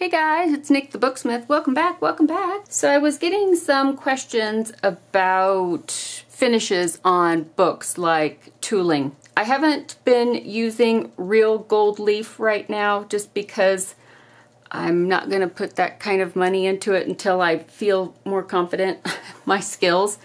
Hey guys, it's Nick the Booksmith. Welcome back, welcome back. So I was getting some questions about finishes on books like tooling. I haven't been using real gold leaf right now just because I'm not going to put that kind of money into it until I feel more confident in my skills.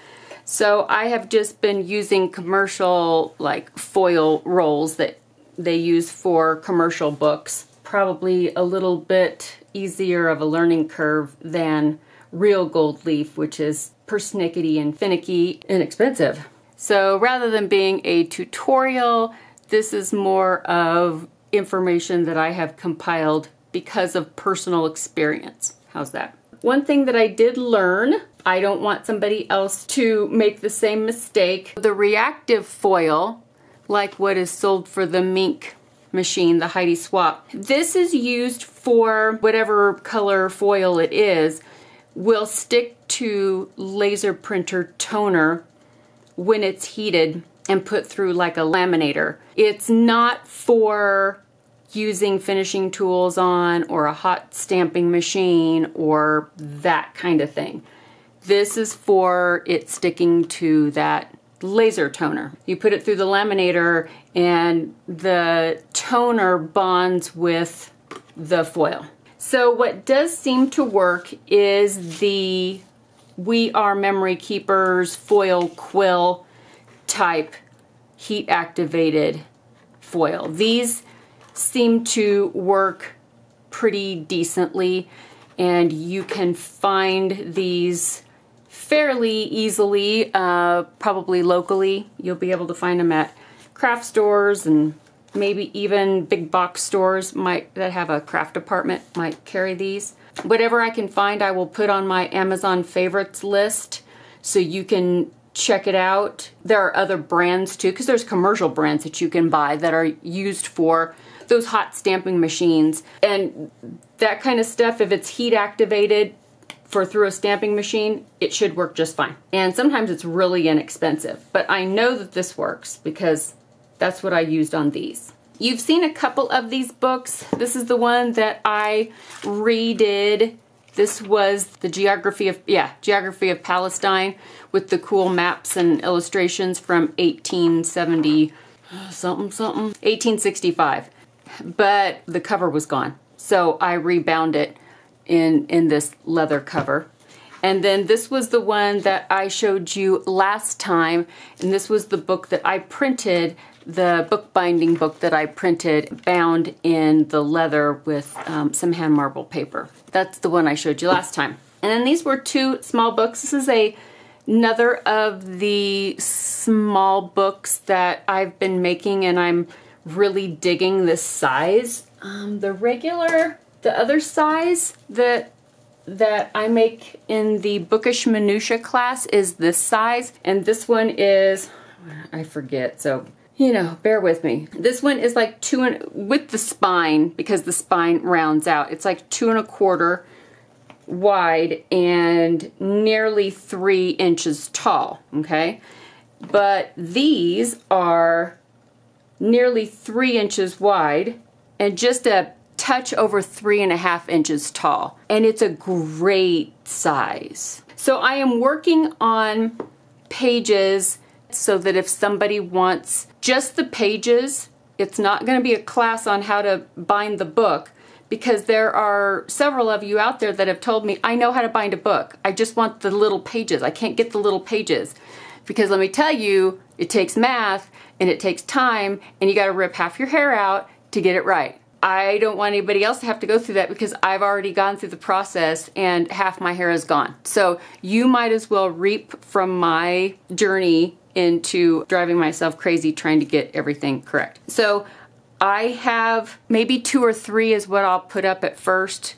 So I have just been using commercial like foil rolls that they use for commercial books. Probably a little bit easier of a learning curve than real gold leaf, which is persnickety and finicky and expensive. So rather than being a tutorial, this is more of information that I have compiled because of personal experience. How's that? One thing that I did learn, I don't want somebody else to make the same mistake. The reactive foil, like what is sold for the Mink machine, the Heidi Swap, this is used for whatever color foil it is, will stick to laser printer toner when it's heated and put through like a laminator. It's not for using finishing tools on or a hot stamping machine or that kind of thing. This is for it sticking to that laser toner. You put it through the laminator and the toner bonds with the foil. So what does seem to work is the We Are Memory Keepers foil quill type heat activated foil. These seem to work pretty decently, and you can find these fairly easily, probably locally. You'll be able to find them at craft stores and maybe even big box stores that have a craft department might carry these. Whatever I can find, I will put on my Amazon favorites list so you can check it out. There are other brands too, because there's commercial brands that you can buy that are used for those hot stamping machines. And that kind of stuff, if it's heat activated through a stamping machine, it should work just fine. And sometimes it's really inexpensive, but I know that this works because that's what I used on these. You've seen a couple of these books. This is the one that I redid. This was the Geography of Palestine with the cool maps and illustrations from 1870 something, 1865. But the cover was gone, so I rebound it in this leather cover. And then this was the one that I showed you last time, and this was the book that I printed, the bookbinding book that I printed, bound in the leather with some hand marble paper. That's the one I showed you last time. And then these were two small books. This is another of the small books that I've been making, and I'm really digging this size. The other size that I make in the Bookish Minutia class is this size, and this one is, I forget, so you know, bear with me. This one is like with the spine, because the spine rounds out, it's like 2 1/4 wide and nearly 3 inches tall, okay? But these are nearly 3 inches wide and just a touch over 3.5 inches tall, and it's a great size. So I am working on pages so that if somebody wants just the pages, it's not going to be a class on how to bind the book, because there are several of you out there that have told me, I know how to bind a book, I just want the little pages, I can't get the little pages. Because let me tell you, it takes math and it takes time, and you got to rip half your hair out to get it right. I don't want anybody else to have to go through that, because I've already gone through the process and half my hair is gone. So you might as well reap from my journey into driving myself crazy trying to get everything correct. So I have maybe 2 or 3 is what I'll put up at first.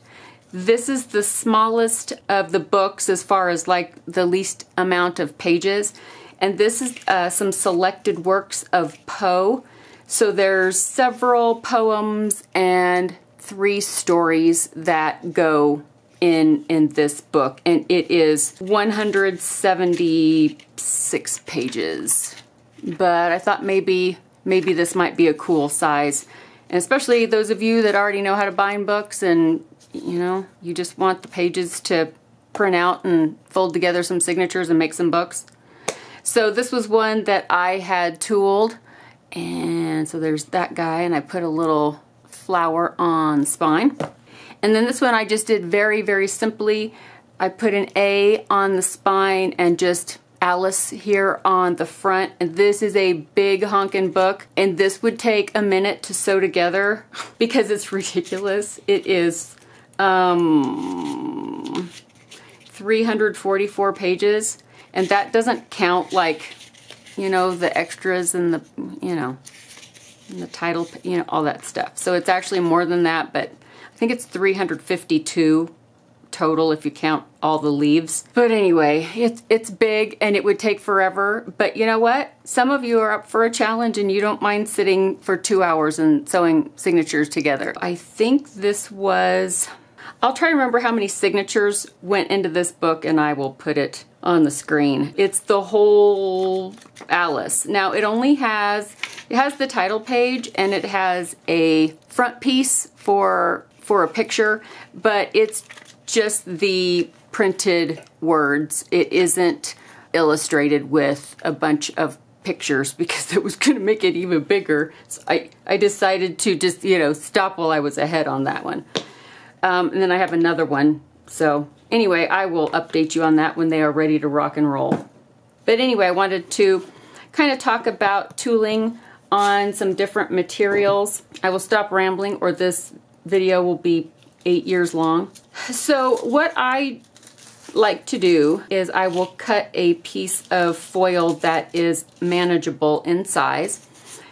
This is the smallest of the books as far as like the least amount of pages. And this is some selected works of Poe. So there's several poems and 3 stories that go in this book, and it is 176 pages. But I thought maybe this might be a cool size, and especially those of you that already know how to bind books and you know, you just want the pages to print out and fold together some signatures and make some books. So this was one that I had tooled, and so there's that guy, and I put a little flower on spine. And then this one I just did very, very simply. I put an A on the spine and just Alice here on the front. And this is a big honkin' book, and this would take a minute to sew together because it's ridiculous. It is 344 pages, and that doesn't count, like, you know, the extras and the, you know, and the title, you know, all that stuff. So it's actually more than that, but I think it's 352 total if you count all the leaves. But anyway, it's big and it would take forever. But you know what? Some of you are up for a challenge and you don't mind sitting for 2 hours and sewing signatures together. I think this was, I'll try to remember how many signatures went into this book and I will put it on the screen. It's the whole Alice. Now it only has, it has the title page and it has a front piece for a picture, but it's just the printed words. It isn't illustrated with a bunch of pictures because that was going to make it even bigger. So I decided to just, you know, stop while I was ahead on that one. And then I have another one. So anyway, I will update you on that when they are ready to rock and roll. But anyway, I wanted to kind of talk about tooling on some different materials. I will stop rambling or this video will be 8 years long. So what I like to do is I will cut a piece of foil that is manageable in size.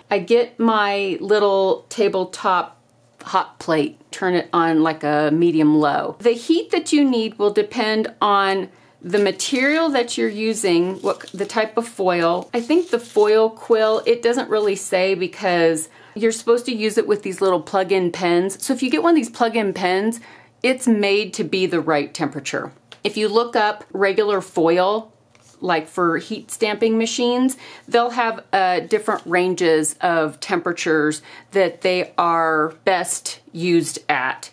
I get my little tabletop hot plate, turn it on like a medium low. The heat that you need will depend on the material that you're using, what the type of foil. I think the foil quill, it doesn't really say because you're supposed to use it with these little plug-in pens. So if you get one of these plug-in pens, it's made to be the right temperature. If you look up regular foil, like for heat stamping machines, they'll have different ranges of temperatures that they are best used at,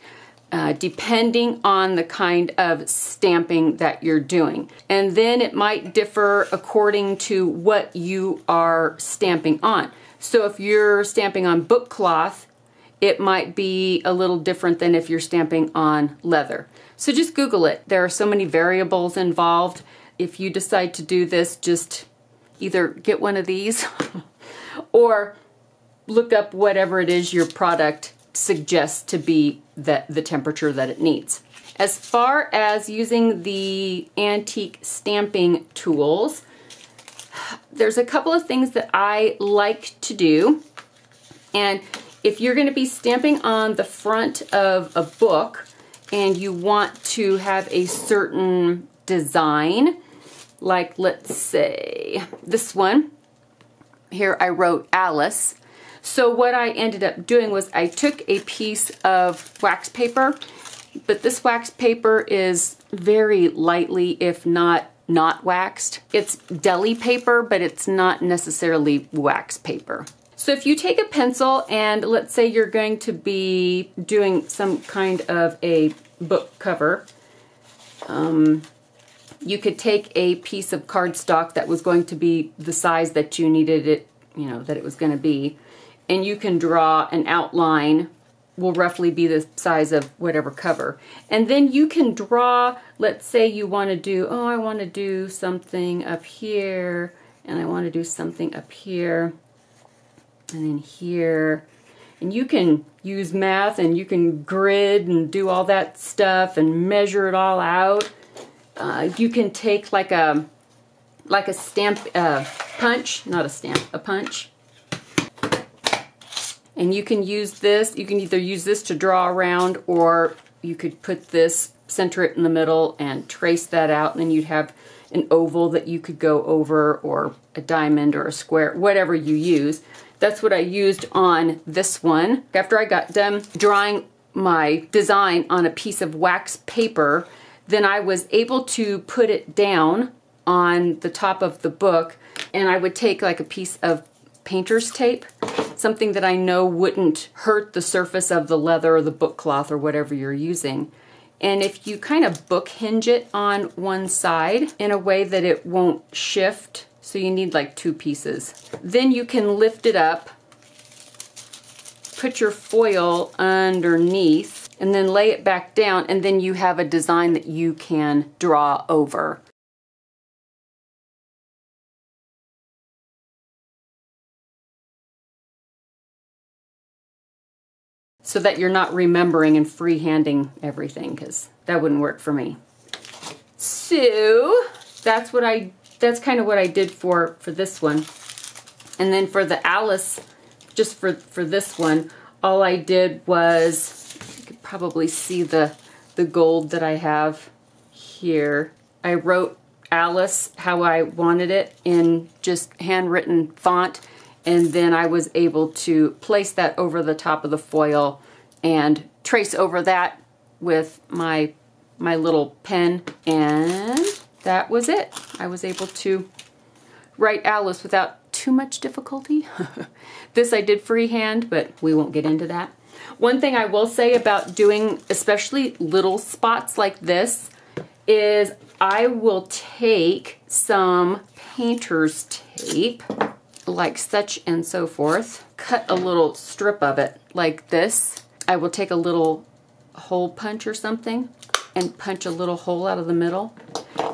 depending on the kind of stamping that you're doing. And then it might differ according to what you are stamping on. So if you're stamping on book cloth, it might be a little different than if you're stamping on leather. So just Google it. There are so many variables involved. If you decide to do this, just either get one of these or look up whatever it is your product suggests to be the temperature that it needs. As far as using the antique stamping tools, there's a couple of things that I like to do. And if you're going to be stamping on the front of a book and you want to have a certain design, like let's say this one, here I wrote Alice. So what I ended up doing was I took a piece of wax paper, but this wax paper is very lightly, if not waxed. It's deli paper, but it's not necessarily wax paper. So if you take a pencil and let's say you're going to be doing some kind of a book cover, you could take a piece of cardstock that was going to be the size that you needed it, you know, that it was going to be, and you can draw an outline, will roughly be the size of whatever cover. And then you can draw, let's say you want to do, oh, I want to do something up here, and I want to do something up here, and then here. And you can use math and you can grid and do all that stuff and measure it all out. You can take like a stamp, punch, not a stamp, a punch. And you can use this, you can either use this to draw around, or you could put this, center it in the middle and trace that out, and then you'd have an oval that you could go over, or a diamond or a square, whatever you use. That's what I used on this one. After I got done drawing my design on a piece of wax paper, then I was able to put it down on the top of the book, and I would take like a piece of painter's tape, something that I know wouldn't hurt the surface of the leather or the book cloth or whatever you're using. And if you kind of book hinge it on one side in a way that it won't shift, so you need like 2 pieces, then you can lift it up, put your foil underneath, and then lay it back down, and then you have a design that you can draw over. So that you're not remembering and freehanding everything, because that wouldn't work for me. So that's kind of what I did for this one. And then for the Alice, just for this one, all I did was, you could probably see the gold that I have here. I wrote Alice how I wanted it in just handwritten font, and then I was able to place that over the top of the foil and trace over that with my little pen, and that was it. I was able to write Alice without too much difficulty. This I did freehand, but we won't get into that. One thing I will say about doing especially little spots like this is I will take some painter's tape, like such and so forth, cut a little strip of it like this. I will take a little hole punch or something and punch a little hole out of the middle.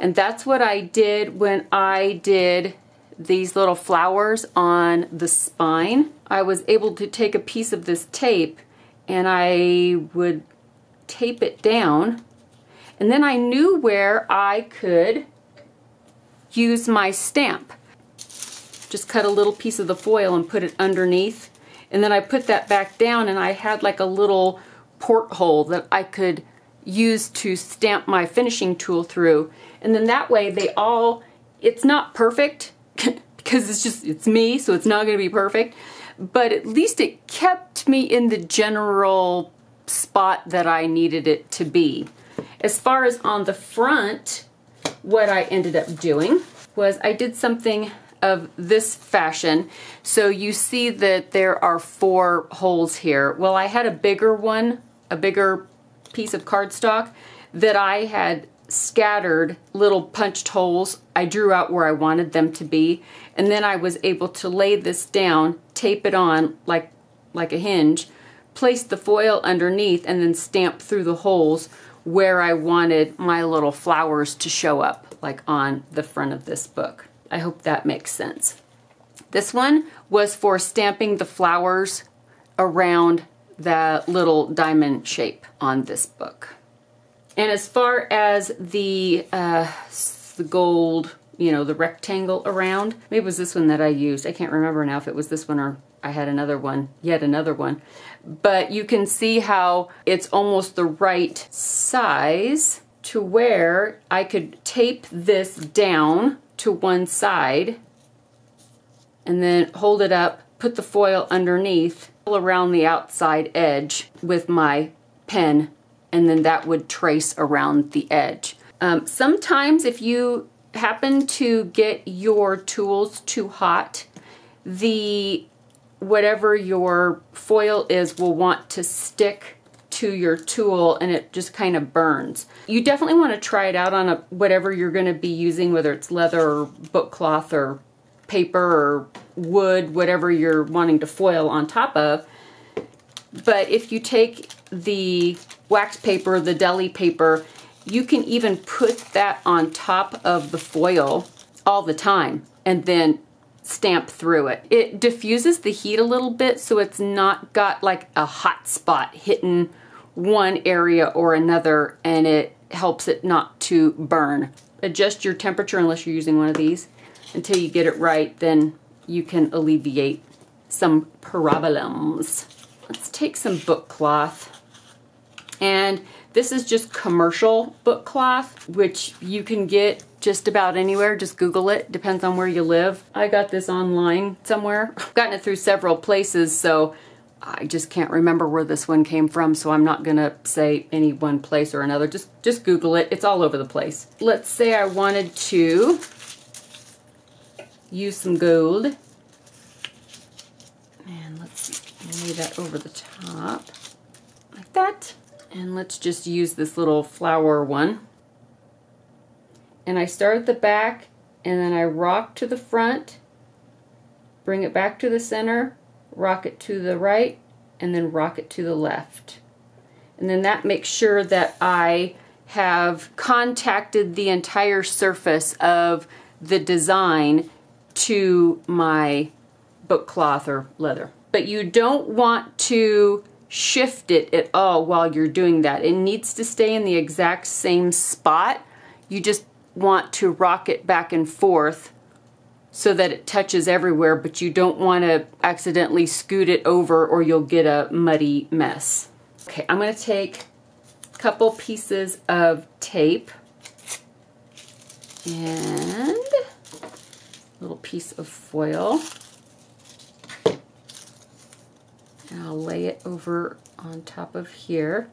And that's what I did when I did these little flowers on the spine. I was able to take a piece of this tape and I would tape it down, and then I knew where I could use my stamp. Just cut a little piece of the foil and put it underneath, and then I put that back down, and I had like a little porthole that I could use to stamp my finishing tool through. And then that way they all, it's not perfect because it's me, so it's not going to be perfect, but at least it kept me in the general spot that I needed it to be. As far as on the front, what I ended up doing was I did something of this fashion. So you see that there are 4 holes here. Well, I had a bigger one, a bigger piece of cardstock that I had scattered little punched holes. I drew out where I wanted them to be, and then I was able to lay this down, tape it on like a hinge, place the foil underneath, and then stamp through the holes where I wanted my little flowers to show up, like on the front of this book. I hope that makes sense. This one was for stamping the flowers around the little diamond shape on this book. And as far as the gold, you know, the rectangle around, maybe it was this one that I used. I can't remember now if it was this one or I had another one, yet another one. But you can see how it's almost the right size to where I could tape this down to one side and then hold it up, put the foil underneath, around the outside edge with my pen, and then that would trace around the edge. Sometimes if you happen to get your tools too hot, whatever your foil is will want to stick to your tool and it just kind of burns. You definitely want to try it out on whatever you're going to be using, whether it's leather or book cloth or paper or wood, whatever you're wanting to foil on top of. But if you take the wax paper, the deli paper, you can even put that on top of the foil all the time and then stamp through it. It diffuses the heat a little bit, so it's not got like a hot spot hitting one area or another, and it helps it not to burn. Adjust your temperature, unless you're using one of these, until you get it right, then you can alleviate some problems. Let's take some book cloth, and this is just commercial book cloth, which you can get just about anywhere. Just Google it, depends on where you live. I got this online somewhere. I've gotten it through several places, so I just can't remember where this one came from, so I'm not gonna say any one place or another. Just Google it, it's all over the place. Let's say I wanted to use some gold. lay that over the top like that. And let's just use this little flower one. And I start at the back, and then I rock to the front, bring it back to the center, rock it to the right, and then rock it to the left. And then that makes sure that I have contacted the entire surface of the design to my book cloth or leather. But you don't want to shift it at all while you're doing that. It needs to stay in the exact same spot. You just want to rock it back and forth so that it touches everywhere, but you don't want to accidentally scoot it over or you'll get a muddy mess. Okay, I'm going to take a couple pieces of tape and a little piece of foil, and I'll lay it over on top of here,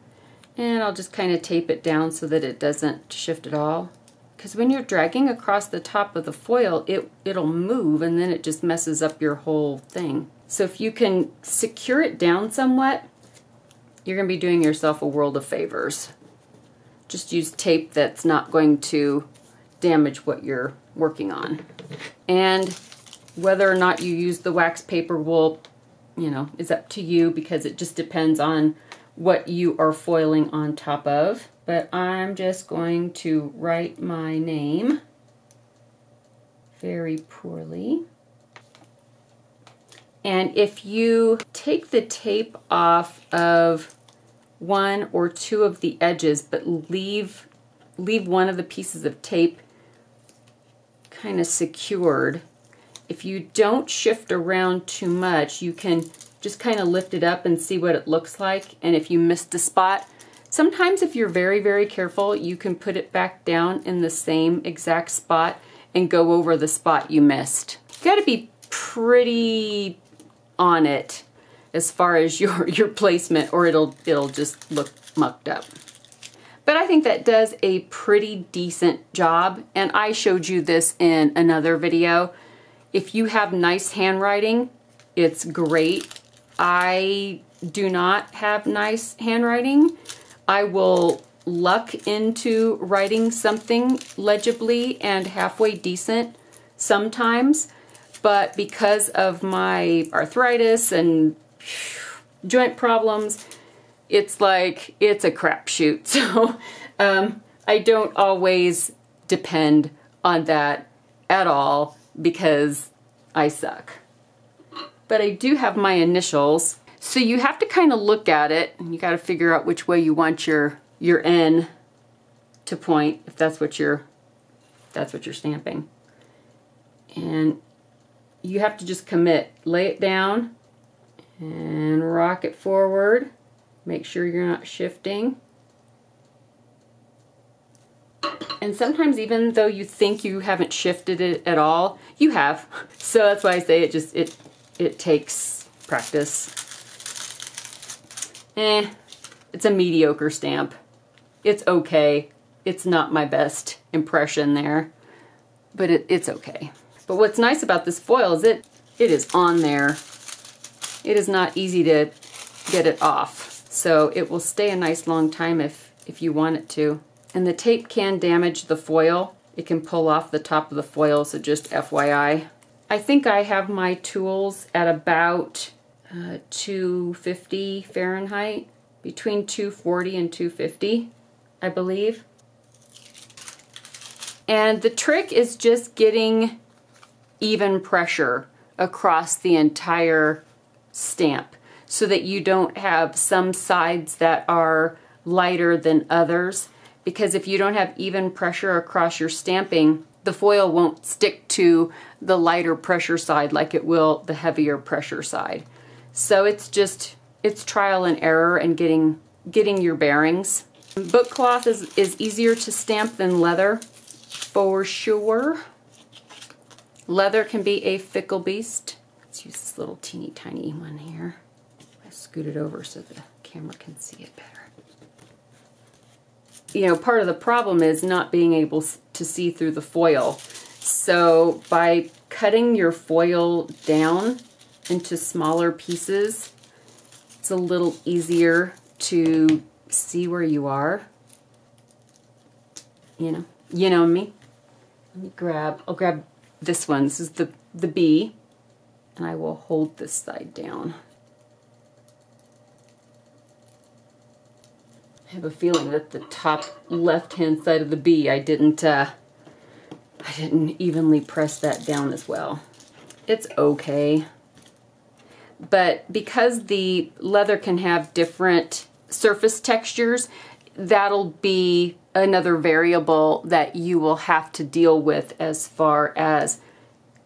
and I'll just kind of tape it down so that it doesn't shift at all. Because when you're dragging across the top of the foil, it'll move and then it just messes up your whole thing. So if you can secure it down somewhat, you're going to be doing yourself a world of favors. Just use tape that's not going to damage what you're working on. And whether or not you use the wax paper will, you know, is up to you, because it just depends on what you are foiling on top of. But I'm just going to write my name very poorly. And if you take the tape off of one or two of the edges, but leave one of the pieces of tape kind of secured, if you don't shift around too much, you can just kind of lift it up and see what it looks like. And if you missed a spot, sometimes if you're very, very careful, you can put it back down in the same exact spot and go over the spot you missed. You gotta be pretty on it as far as your placement, or it'll just look mucked up. But I think that does a pretty decent job, and I showed you this in another video. If you have nice handwriting, it's great. I do not have nice handwriting. I will luck into writing something legibly and halfway decent sometimes, but because of my arthritis and joint problems, it's like, it's a crapshoot. So I don't always depend on that at all because I suck. But I do have my initials. So you have to kind of look at it, and you got to figure out which way you want your N to point, if that's what you're stamping. And you have to just commit. Lay it down and rock it forward. Make sure you're not shifting. And sometimes, even though you think you haven't shifted it at all, you have. So that's why I say it takes practice. It's a mediocre stamp. It's okay. It's not my best impression there, but it's okay. But what's nice about this foil is it is on there. It is not easy to get it off. So it will stay a nice long time if you want it to. And the tape can damage the foil. It can pull off the top of the foil, so just FYI. I think I have my tools at about 250 Fahrenheit, between 240 and 250, I believe. And the trick is just getting even pressure across the entire stamp so that you don't have some sides that are lighter than others. Because if you don't have even pressure across your stamping, the foil won't stick to the lighter pressure side like it will the heavier pressure side. So it's trial and error and getting your bearings. Book cloth is easier to stamp than leather, for sure. Leather can be a fickle beast. Let's use this little teeny tiny one here. I scoot it over so the camera can see it better. You know, part of the problem is not being able to see through the foil. So by cutting your foil down into smaller pieces, It's a little easier to see where you are. You know me. Let me I'll grab this one. This is the B, and I will hold this side down. I have a feeling that the top left-hand side of the B, I didn't evenly press that down as well. It's okay. But because the leather can have different surface textures, that'll be another variable that you will have to deal with as far as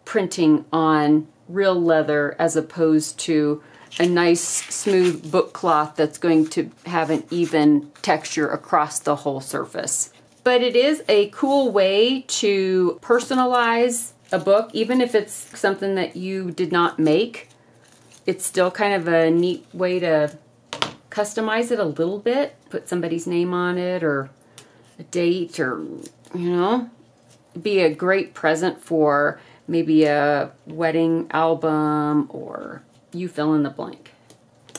printing on real leather as opposed to a nice smooth book cloth that's going to have an even texture across the whole surface. But it is a cool way to personalize a book, even if it's something that you did not make. It's still kind of a neat way to customize it a little bit, put somebody's name on it or a date, or, you know, be a great present for maybe a wedding album, or you fill in the blank.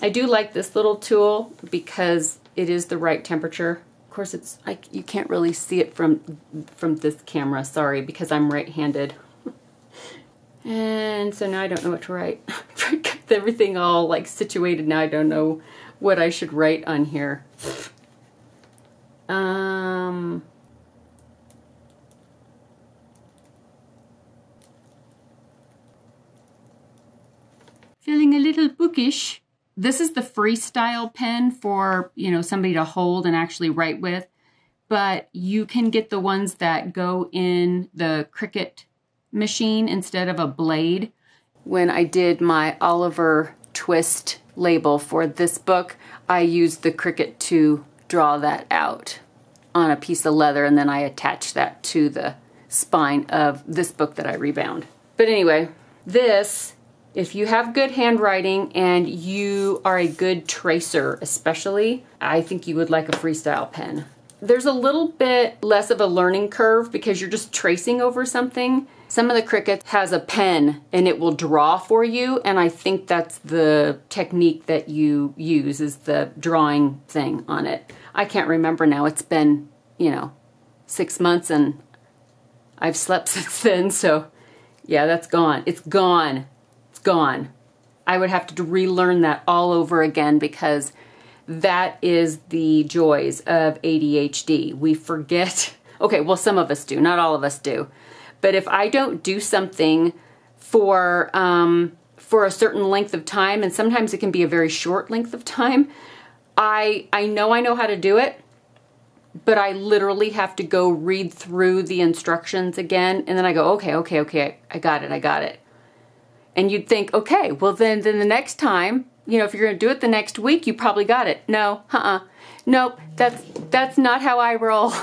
I do like this little tool because it is the right temperature. Of course, it's you can't really see it from this camera, sorry, because I'm right-handed. And so now I don't know what to write. I got everything all like situated now. I don't know what I should write on here. Feeling a little bookish. This is the Freestyle Pen for, you know, somebody to hold and actually write with. But you can get the ones that go in the Cricut machine instead of a blade. When I did my Oliver Twist label for this book, I used the Cricut to draw that out on a piece of leather, and then I attached that to the spine of this book that I rebound. But anyway, this, if you have good handwriting and you are a good tracer especially, I think you would like a Freestyle pen. There's a little bit less of a learning curve because you're just tracing over something. Some of the Cricut has a pen and it will draw for you, and I think that's the technique that you use, is the drawing thing on it. I can't remember now. It's been, you know, 6 months and I've slept since then, so yeah, that's gone. It's gone. It's gone. I would have to relearn that all over again because that is the joys of ADHD. We forget. Okay, well, some of us do, not all of us do. But if I don't do something for a certain length of time, and sometimes it can be a very short length of time, I know how to do it, but I literally have to go read through the instructions again, and then I go, okay, I got it. And you'd think, okay, well then the next time, you know, if you're gonna do it the next week, you probably got it. No, nope, that's not how I roll.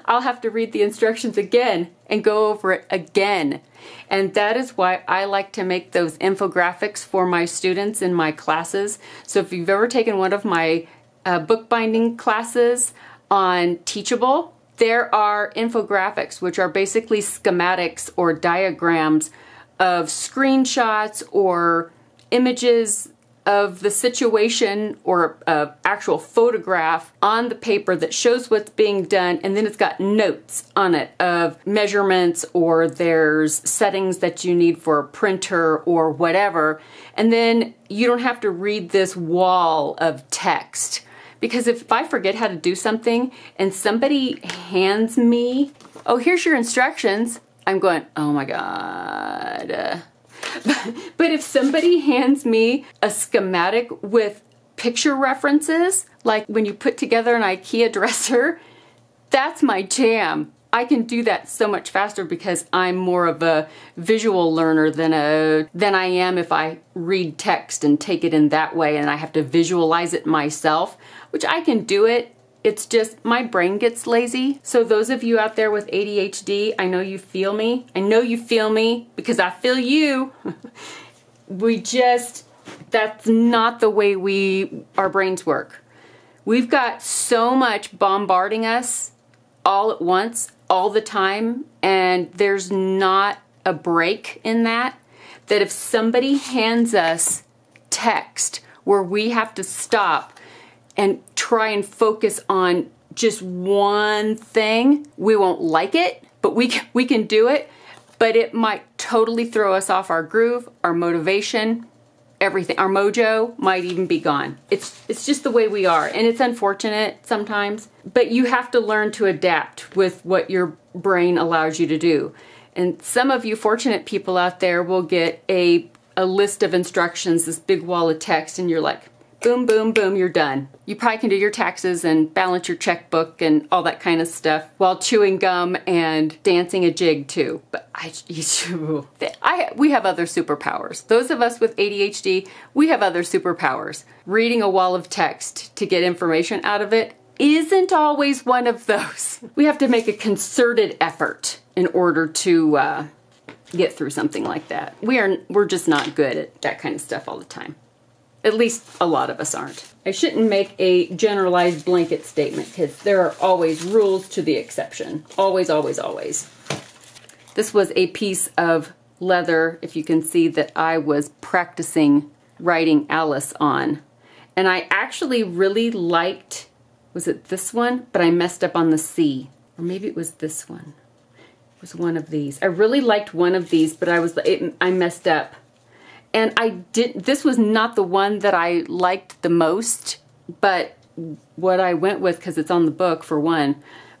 I'll have to read the instructions again and go over it again. And that is why I like to make those infographics for my students in my classes. So if you've ever taken one of my bookbinding classes on Teachable, there are infographics, which are basically schematics or diagrams of screenshots or images of the situation, or an actual photograph on the paper that shows what's being done, and then it's got notes on it of measurements, or there's settings that you need for a printer or whatever. And then you don't have to read this wall of text. Because if I forget how to do something and somebody hands me, oh, here's your instructions, I'm going, oh my God. But if somebody hands me a schematic with picture references, like when you put together an IKEA dresser, that's my jam. I can do that so much faster because I'm more of a visual learner than I am if I read text and take it in that way and I have to visualize it myself, which I can do it. It's just my brain gets lazy. So those of you out there with ADHD, I know you feel me. I know you feel me because I feel you. That's not the way our brains work. We've got so much bombarding us all at once, all the time, and there's not a break in that if somebody hands us text where we have to stop and try and focus on just one thing. We won't like it, but we can do it, but it might totally throw us off our groove, our motivation, everything. Our mojo might even be gone. It's just the way we are, and it's unfortunate sometimes, but you have to learn to adapt with what your brain allows you to do. And some of you fortunate people out there will get a list of instructions, this big wall of text, and you're like, boom, boom, boom, you're done. You probably can do your taxes and balance your checkbook and all that kind of stuff while chewing gum and dancing a jig too. But we have other superpowers. Those of us with ADHD, we have other superpowers. Reading a wall of text to get information out of it isn't always one of those. We have to make a concerted effort in order to get through something like that. We're just not good at that kind of stuff all the time. At least a lot of us aren't. I shouldn't make a generalized blanket statement because there are always rules to the exception. Always, always, always. This was a piece of leather, if you can see, that I was practicing writing Alice on. And I actually really liked, was it this one? But I messed up on the C. Or maybe it was this one. It was one of these. I really liked one of these, but I messed up. And this was not the one that I liked the most, but what I went with, because it's on the book for one,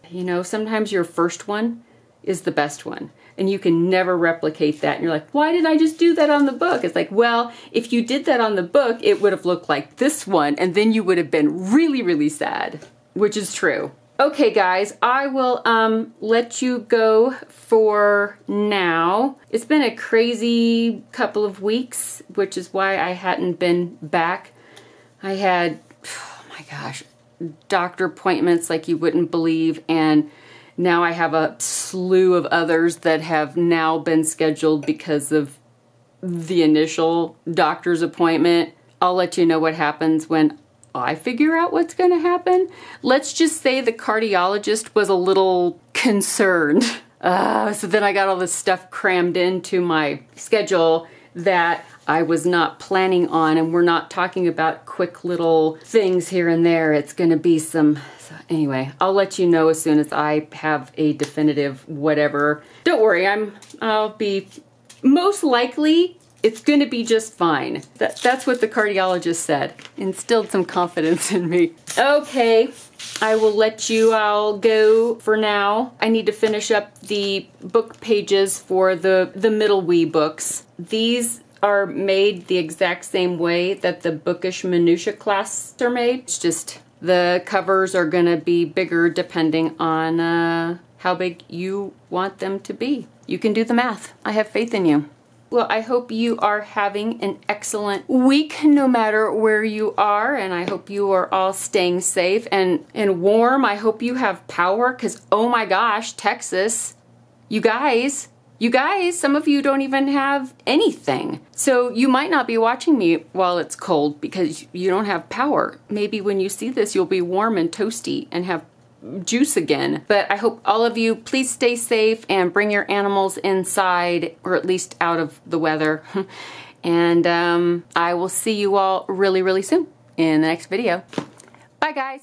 you know, sometimes your first one is the best one. And you can never replicate that. And you're like, why did I just do that on the book? It's like, well, if you did that on the book, it would have looked like this one, and then you would have been really, really sad, which is true. Okay, guys, I will let you go for now. It's been a crazy couple of weeks, which is why I hadn't been back. I had, oh my gosh, doctor appointments like you wouldn't believe, and now I have a slew of others that have now been scheduled because of the initial doctor's appointment. I'll let you know what happens when I figure out what's going to happen. Let's just say the cardiologist was a little concerned. So then I got all this stuff crammed into my schedule that I was not planning on, and we're not talking about quick little things here and there. It's going to be so anyway, I'll let you know as soon as I have a definitive whatever. Don't worry, I'll be most likely. It's going to be just fine. That's what the cardiologist said. Instilled some confidence in me. Okay, I will let you all go for now. I need to finish up the book pages for the Middle Wee books. These are made the exact same way that the Bookish Minutia class are made. It's just the covers are going to be bigger depending on how big you want them to be. You can do the math. I have faith in you. Well, I hope you are having an excellent week no matter where you are, and I hope you are all staying safe and warm. I hope you have power because, oh my gosh, Texas, you guys, some of you don't even have anything. So you might not be watching me while it's cold because you don't have power. Maybe when you see this, you'll be warm and toasty and have juice again. But I hope all of you please stay safe and bring your animals inside, or at least out of the weather. And I will see you all really, really soon in the next video. Bye, guys.